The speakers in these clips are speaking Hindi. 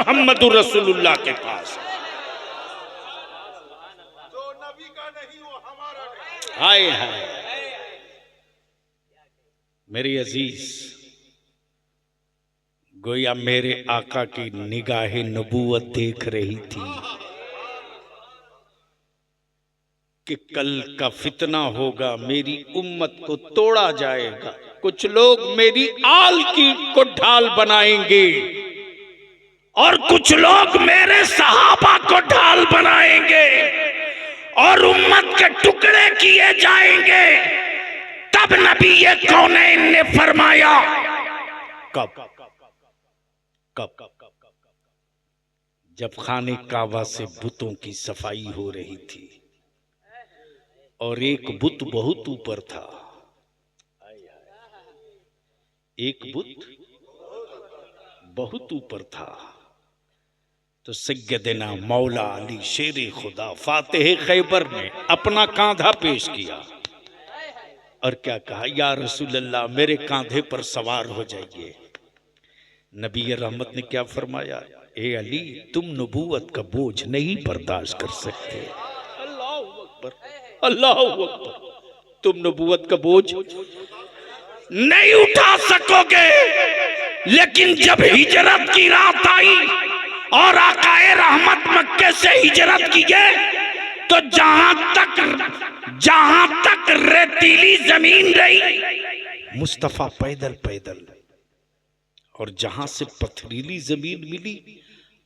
मोहम्मद रसूलुल्लाह के पास। जो नबी का नहीं वो हमारा नहीं। हाय हाय मेरी अजीज, गोया मेरे आका की निगाहे नबूवत देख रही थी कि कल का फितना होगा, मेरी उम्मत को तोड़ा जाएगा, कुछ लोग मेरी आल की को ढाल बनाएंगे और कुछ लोग मेरे सहाबा को ढाल बनाएंगे और उम्मत के टुकड़े किए जाएंगे। तब नबी ये कौनैन ने फरमाया, कब कब जब खाने काबा से बुतों की सफाई हो रही थी और एक बुत बहुत ऊपर था, एक बुत बहुत ऊपर था, तो सैयदना मौला अली शेर खुदा फातिह खैबर ने अपना कांधा पेश किया और क्या कहा, या रसूल अल्लाह मेरे कांधे पर सवार हो जाइए। नबी रहमत ने क्या फरमाया, ए अली तुम नबूवत का बोझ नहीं बर्दाश्त कर सकते। अल्लाह अकबर, अल्लाह अकबर, तुम नबूवत का बोझ नहीं उठा सकोगे। लेकिन जब हिजरत की रात आई और आकाए रहमत मक्के से हिजरत किए तो जहां तक रेतीली जमीन रही मुस्तफा पैदल पैदल, और जहां से पथरीली जमीन मिली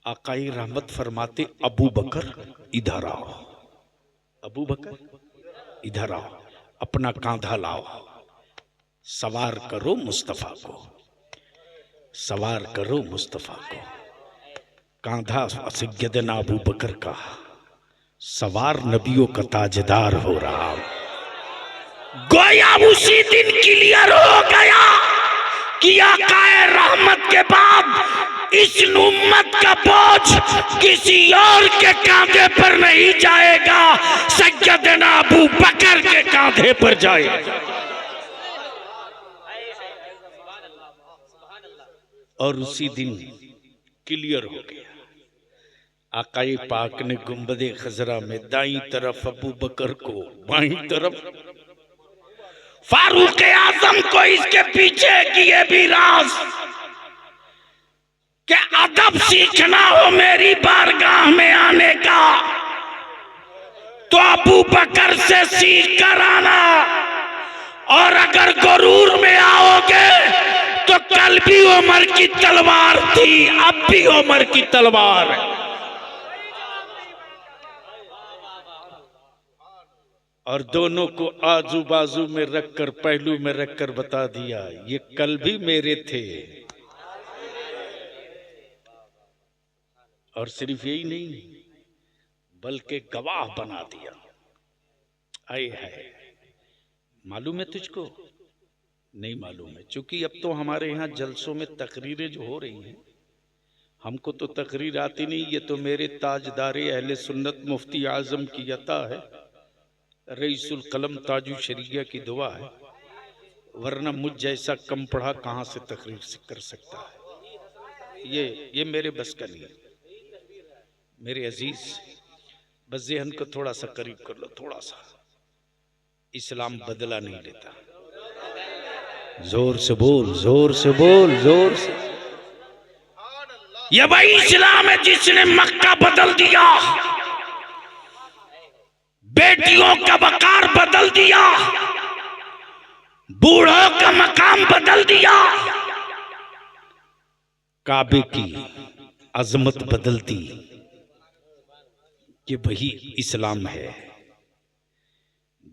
आकाए रहमत फरमाते, अबू बकर इधर आओ, अबू बकर इधर आओ, अपना कांधा लाओ, सवार करो मुस्तफा को, सवार करो मुस्तफा को। कांधा सैयदना अबू बकर का, सवार नबियों का ताजदार हो रहा। गोया उसी दिन क्लियर हो गया कि आकाए रहमत के बाद इस उम्मत का बोझ किसी और के कांधे पर नहीं जाएगा, सैयदना अबू बकर के कांधे पर जाएगा। और उसी दिन क्लियर हो गया। आकाए पाक ने गुंबदे खजरा में दाईं तरफ अबू बकर को, बाईं तरफ फारूक आजम को, इसके पीछे किए भी राज कि अदब सीखना हो मेरी बारगाह में आने का तो अबू बकर से सीख कर आना, और अगर गुरूर में आओगे तो कल भी उमर की तलवार थी, अब भी उमर की तलवार है। और दोनों को आजू बाजू में रखकर, पहलू में रखकर बता दिया, ये कल भी मेरे थे। और सिर्फ यही नहीं बल्कि गवाह बना दिया। आए है, मालूम है तुझको? नहीं मालूम है, क्योंकि अब तो हमारे यहाँ जलसों में तकरीरें जो हो रही हैं, हमको तो तकरीर आती नहीं, ये तो मेरे ताजदारे अहले सुन्नत मुफ्ती आजम की अता है, रईसुल कलम ताजु शरिया की दुआ है, वरना मुझ जैसा कम पढ़ा कहाँ से तकरीर कर सकता है। ये मेरे बस का नहीं है। मेरे अजीज, बस ज़हन को थोड़ा सा करीब कर लो, थोड़ा सा। इस्लाम बदला नहीं लेता। जोर से बोल, जोर से बोल, जोर से। ये वही इस्लाम है जिसने मक्का बदल दिया, बेटियों का वकार बदल दिया, बूढ़ों का मकाम बदल दिया, काबे की अजमत बदल दी। कि वही इस्लाम है।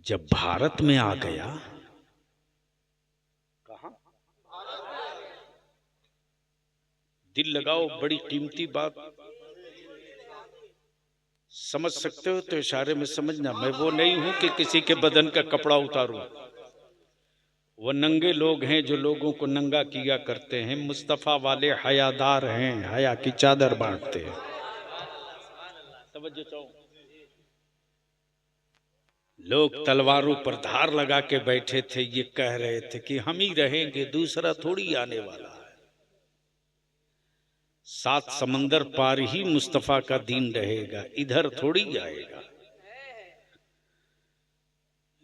जब भारत में आ गया, कहां दिल लगाओ, बड़ी कीमती बात समझ सकते हो तो इशारे में समझना। मैं वो नहीं हूं कि किसी के बदन का कपड़ा उतारूं। वो नंगे लोग हैं जो लोगों को नंगा किया करते हैं। मुस्तफा वाले हयादार हैं, हया की चादर बांटते हैं। तवज्जो चाहो। लोग तलवारों पर धार लगा के बैठे थे, ये कह रहे थे कि हम ही रहेंगे, दूसरा थोड़ी आने वाला है। सात समंदर पार ही मुस्तफा का दीन रहेगा, इधर थोड़ी आएगा।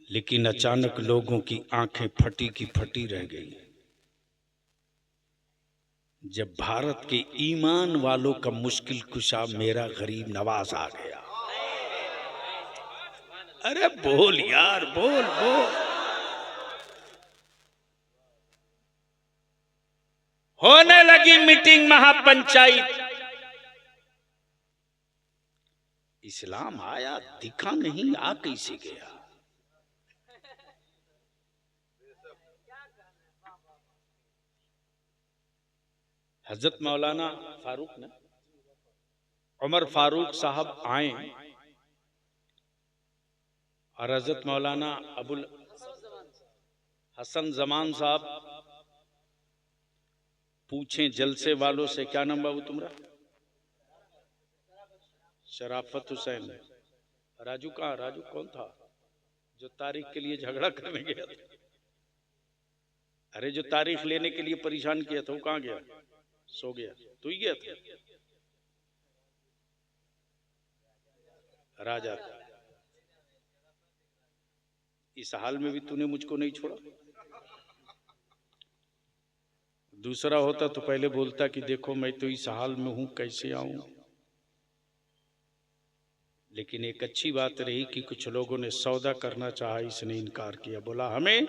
लेकिन अचानक लोगों की आंखें फटी की फटी रह गई जब भारत के ईमान वालों का मुश्किल कुशा मेरा गरीब नवाज आ गया। अरे बोल यार, बोल बोल। होने लगी मीटिंग महापंचायत। इस्लाम आया, दिखा नहीं, आ कैसे गया। हजरत मौलाना फारूक ने, उमर फारूक साहब आए और हजरत मौलाना अबुल हसन जमान साहब पूछें जलसे वालों से, क्या नाम बाबू तुम्हारा? शराफत हुसैन। राजू कहाँ? राजू कौन था जो तारीख के लिए झगड़ा करने गया था? अरे जो तारीख लेने के लिए परेशान किया था वो कहाँ गया? सो गया। तू ही गया था राजा। इस हाल में भी तूने मुझको नहीं छोड़ा। दूसरा होता तो पहले बोलता कि देखो मैं तो इस हाल में हूं, कैसे आऊं। लेकिन एक अच्छी बात रही कि कुछ लोगों ने सौदा करना चाहा, इसने इनकार किया, बोला हमें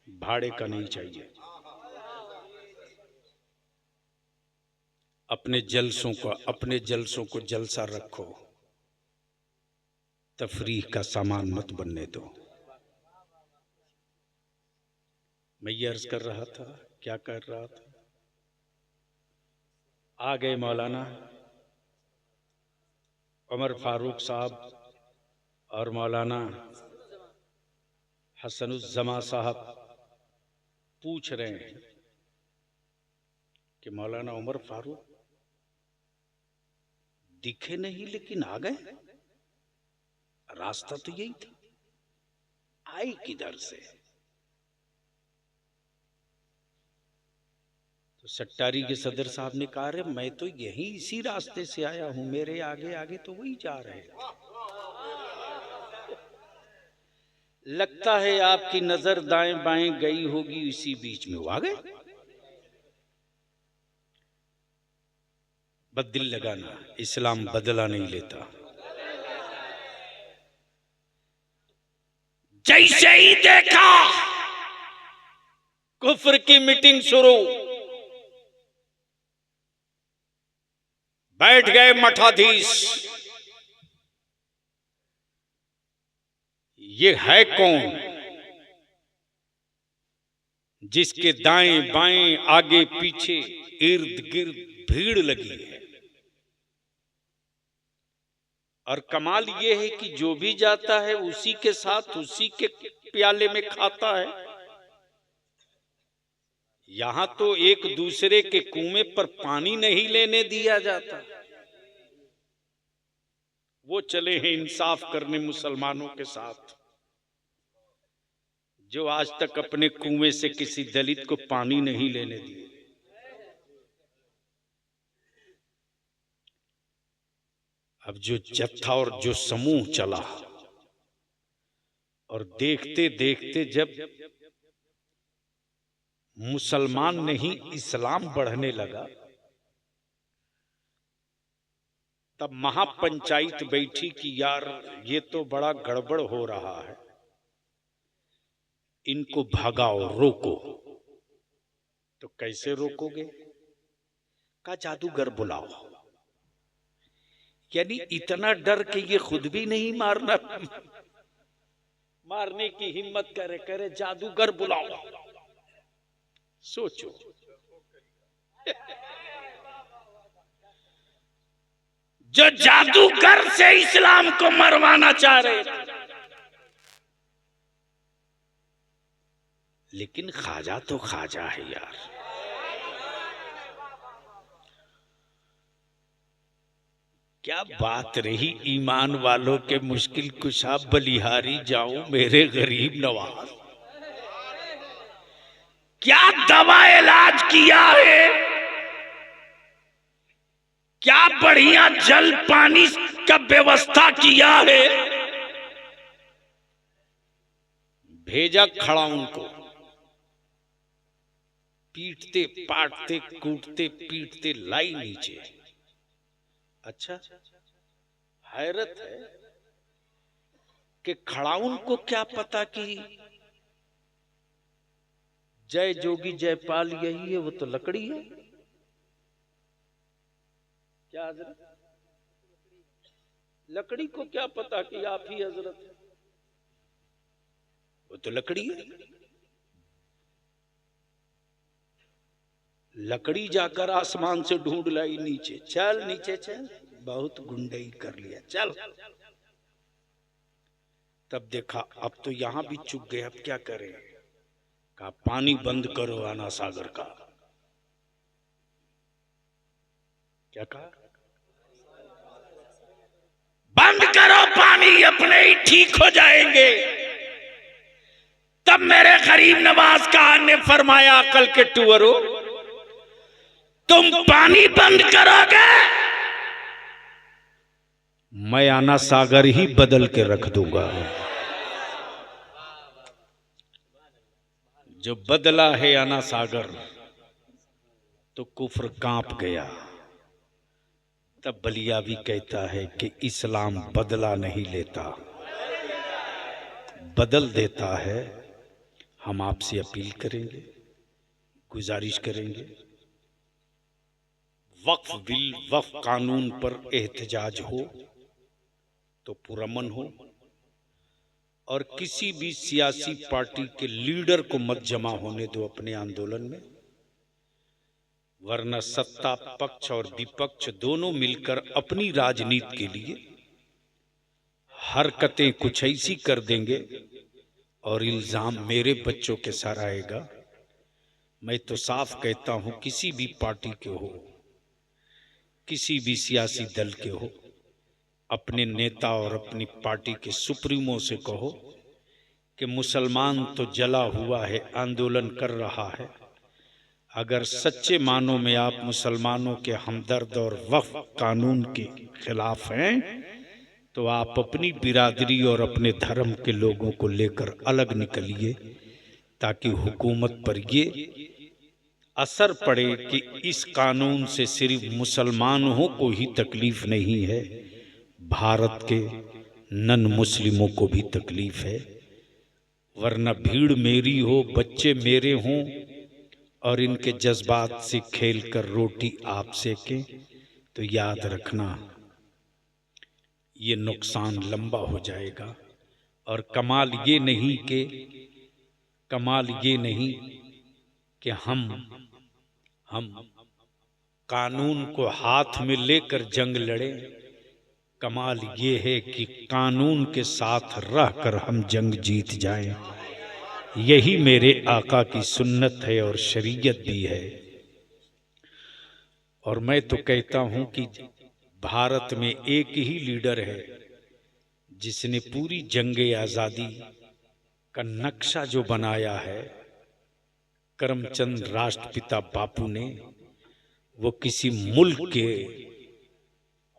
भाड़े का नहीं चाहिए। अपने जलसों को जलसा रखो, तफरीह का सामान मत बनने दो। मैं ये अर्ज कर रहा था, क्या कर रहा था, आ गए मौलाना उमर फारूक साहब और मौलाना हसनुज्जमा साहब पूछ रहे हैं कि मौलाना उमर फारूक दिखे नहीं लेकिन आ गए, रास्ता तो यही था, आई किधर से? तो सट्टारी के सदर साहब ने कहा, रे मैं तो यही इसी रास्ते से आया हूं, मेरे आगे आगे तो वही जा रहे हैं। लगता है आपकी नजर दाएं बाएं गई होगी, इसी बीच में वो आ गए। बददिल लगाना, इस्लाम बदला नहीं लेता। जैसे ही देखा कुफ्र की मीटिंग शुरू, बैठ गए मठाधीश। ये है कौन जिसके दाएं बाएं आगे पीछे इर्द गिर्द भीड़ लगी है? और कमाल ये है कि जो भी जाता है उसी के साथ उसी के प्याले में खाता है। यहां तो एक दूसरे के कुएं पर पानी नहीं लेने दिया जाता। वो चले हैं इंसाफ करने मुसलमानों के साथ, जो आज तक अपने कुएं से किसी दलित को पानी नहीं लेने दिए। अब जो जत्था और जो समूह चला, और देखते देखते जब मुसलमान नहीं इस्लाम बढ़ने लगा, तब महापंचायत बैठी कि यार ये तो बड़ा गड़बड़ हो रहा है, इनको भगाओ, रोको। तो कैसे रोकोगे? का जादूगर बुलाओ। यानी इतना डर कि ये खुद भी नहीं मारने की हिम्मत करे जादूगर बुलाओ। सोचो, जो जादूगर से इस्लाम को मरवाना चाह रहे थे। लेकिन ख्वाजा तो ख्वाजा है यार। क्या बात रही ईमान वालों के मुश्किल कुशा, बलिहारी जाऊं मेरे गरीब नवाज। क्या दवा इलाज किया है, क्या बढ़िया जल पानी का व्यवस्था किया है। भेजा खड़ा उनको, पीटते पाटते कूटते पीटते लाई नीचे। अच्छा, हैरत है कि खड़ाउन को क्या पता कि जय जोगी जयपाल यही है, वो तो लकड़ी है। क्या हजरत, लकड़ी को क्या पता कि आप ही हजरत है, वो तो लकड़ी है। लकड़ी जाकर आसमान से ढूंढ लाई नीचे, चल नीचे चल, बहुत गुंडई कर लिया, चल। तब देखा अब तो यहां भी चुक गए, अब क्या करें। कहा पानी बंद करो आना सागर का। क्या कहा, बंद करो पानी, अपने ही ठीक हो जाएंगे। तब मेरे गरीब नवाज खान ने फरमाया, अकल के टूअरो, तुम पानी बंद करोगे, मैं आना सागर ही बदल के रख दूंगा। जो बदला है आना सागर तो कुफ्र कांप गया। तब बलियावी कहता है कि इस्लाम बदला नहीं लेता, बदल देता है। हम आपसे अपील करेंगे, गुजारिश करेंगे, वक्फ बिल, वक्फ कानून पर एहतजाज हो तो पुरअमन हो, और किसी भी सियासी पार्टी के लीडर को मत जमा होने दो अपने आंदोलन में, वरना सत्ता पक्ष और विपक्ष दोनों मिलकर अपनी राजनीति के लिए हरकतें कुछ ऐसी कर देंगे और इल्जाम मेरे बच्चों के सर आएगा। मैं तो साफ कहता हूं, किसी भी पार्टी के हो, किसी भी सियासी दल के हो, अपने नेता और अपनी पार्टी के सुप्रीमो से कहो कि मुसलमान तो जला हुआ है, आंदोलन कर रहा है। अगर सच्चे मानों में आप मुसलमानों के हमदर्द और वक्फ कानून के खिलाफ हैं तो आप अपनी बिरादरी और अपने धर्म के लोगों को लेकर अलग निकलिए, ताकि हुकूमत पर ये असर पड़े कि इस कानून से सिर्फ मुसलमानों को ही तकलीफ नहीं है, भारत के नन मुस्लिमों को भी तकलीफ है। वरना भीड़ मेरी हो, बच्चे मेरे हों और इनके जज्बात से खेलकर रोटी आप सेकें तो याद रखना ये नुकसान लंबा हो जाएगा। और कमाल ये नहीं कि हम कानून को हाथ में लेकर जंग लड़े। कमाल ये है कि कानून के साथ रहकर हम जंग जीत जाएं। यही मेरे आका की सुन्नत है और शरीयत भी है। और मैं तो कहता हूं कि भारत में एक ही लीडर है जिसने पूरी जंगे आजादी का नक्शा जो बनाया है, करमचंद राष्ट्रपिता बापू ने, वो किसी मुल्क के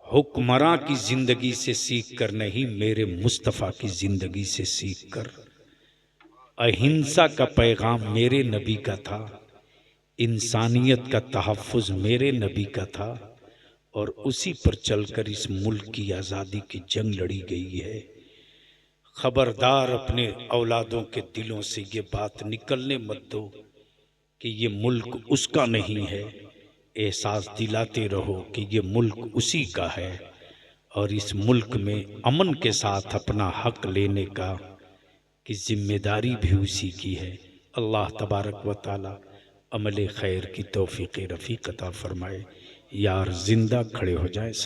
हुक्मरां की जिंदगी से सीख कर नहीं, मेरे मुस्तफा की जिंदगी से सीख कर। अहिंसा का पैगाम मेरे नबी का था, इंसानियत का तहफ़्फ़ुज़ मेरे नबी का था, और उसी पर चलकर इस मुल्क की आज़ादी की जंग लड़ी गई है। खबरदार अपने औलादों के दिलों से ये बात निकलने मत दो कि ये मुल्क उसका नहीं है। एहसास दिलाते रहो कि ये मुल्क उसी का है और इस मुल्क में अमन के साथ अपना हक लेने का की जिम्मेदारी भी उसी की है। अल्लाह तबारक व ताला अमल खैर की तौफीक रफ़ीक अता फरमाए। यार जिंदा खड़े हो जाए सब।